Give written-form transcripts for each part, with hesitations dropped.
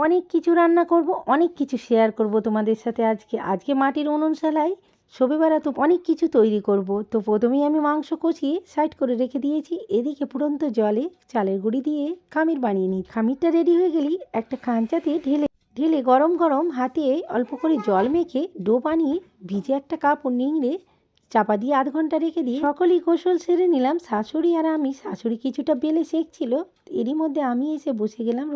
অনেক কিছু রান্না করব, অনেক কিছু শেয়ার করব তোমাদের সাথে। আজকে মাটির উনুনশালায় শবে বেড়াতো অনেক কিছু তৈরি করব। তো প্রথমেই আমি মাংস কষিয়ে সাইড করে রেখে দিয়েছি। এদিকে ফুটন্ত জলে চালের গুঁড়ি দিয়ে খামির বানিয়ে নিই। খামিরটা রেডি হয়ে গেলেই একটা খাঁচাতে ঢেলে গরম গরম হাতে অল্প করে জল মেখে ডো বানিয়ে ভিজে একটা কাপড় নিংড়ে চাপা দিয়ে আধ ঘন্টা রেখে দিয়ে সকলেই গোসল সেরে নিলাম। শাশুড়ি আর আমি, শাশুড়ি কিছুটা বেলে শেখছিল, এরই মধ্যে আমি এসে বসে গেলাম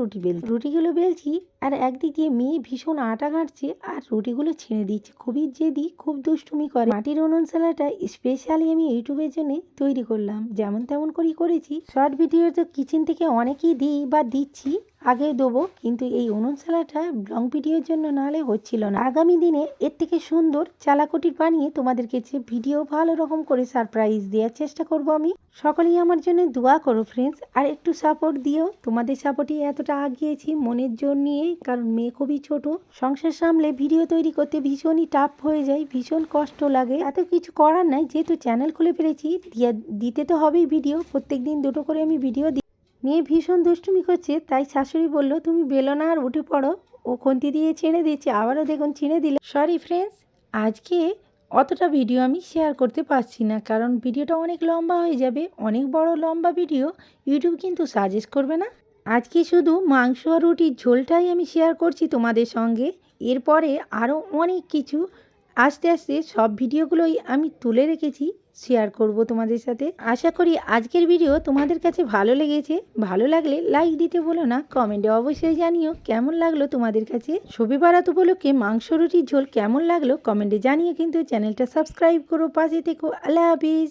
রুটিগুলো বেলছি। আর একদিক দিয়ে মেয়ে ভীষণ আটা গাঁটছে আর রুটিগুলো ছিঁড়ে দিচ্ছে, খুবই জেদি, খুব দুষ্টুমি করে। মাটির উনুনশালাটা স্পেশালি আমি ইউটিউবের জন্য তৈরি করলাম, যেমন তেমন করেই করেছি। শর্ট ভিডিও তো কিচেন থেকে অনেকেই দিই বা দিচ্ছি, আগে দেবো, কিন্তু এই উনুনশালাটা লং ভিডিওর জন্য নাহলে হচ্ছিল না। আগামী দিনে এর থেকে সুন্দর চালাকুটির বানিয়ে তোমাদেরকে ভিডিও ভালো রকম করে সারপ্রাইজ দেওয়ার চেষ্টা করব আমি। সকলেই আমার জন্য দোয়া করো ফ্রেন্ডস, আর একটু সাপোর্ট দিও। তোমাদের সাপোর্টই এতটা আগিয়েছি মনের জোর নিয়ে, কারণ মেয়ে খুবই ছোট, সংসার সামলে ভিডিও তৈরি করতে ভীষণই টাফ হয়ে যায়, ভীষণ কষ্ট লাগে। এত কিছু করার নাই, যেহেতু চ্যানেল খুলে ফেলেছি দিতে তো হবেই ভিডিও, প্রত্যেকদিন দুটো করে আমি ভিডিও দিই। মেয়ে ভীষণ দুষ্টুমি করছে, তাই শাশুড়ি বলল তুমি বেলো না আর উঠে পড়ো। ও খুন্তি দিয়ে ছিঁড়ে দিচ্ছে, আবারও দেখুন ছিঁড়ে দিল। সরি ফ্রেন্ডস, আজকে অতটা ভিডিও আমি শেয়ার করতে পারছি না, কারণ ভিডিওটা অনেক লম্বা হয়ে যাবে। অনেক বড় লম্বা ভিডিও ইউটিউব কিন্তু সাজেস্ট করবে না। আজকে শুধু মাংস আর রুটির ঝোলটাই আমি শেয়ার করছি তোমাদের সঙ্গে। এরপরে আরও অনেক কিছু আস্তে আস্তে সব ভিডিওগুলোই আমি তুলে রেখেছি, শেয়ার করব তোমাদের সাথে। আশা করি আজকের ভিডিও তোমাদের কাছে ভালো লেগেছে। ভালো লাগলে লাইক দিতে বলো না, কমেন্টে অবশ্যই জানিও কেমন লাগলো তোমাদের কাছে। শবে বারাত উপলক্ষে মাংস রুটির ঝোল কেমন লাগলো কমেন্টে জানিয়ে কিন্তু চ্যানেলটা সাবস্ক্রাইব করো, পাশে থেকো। আল্লাহ হাফিজ।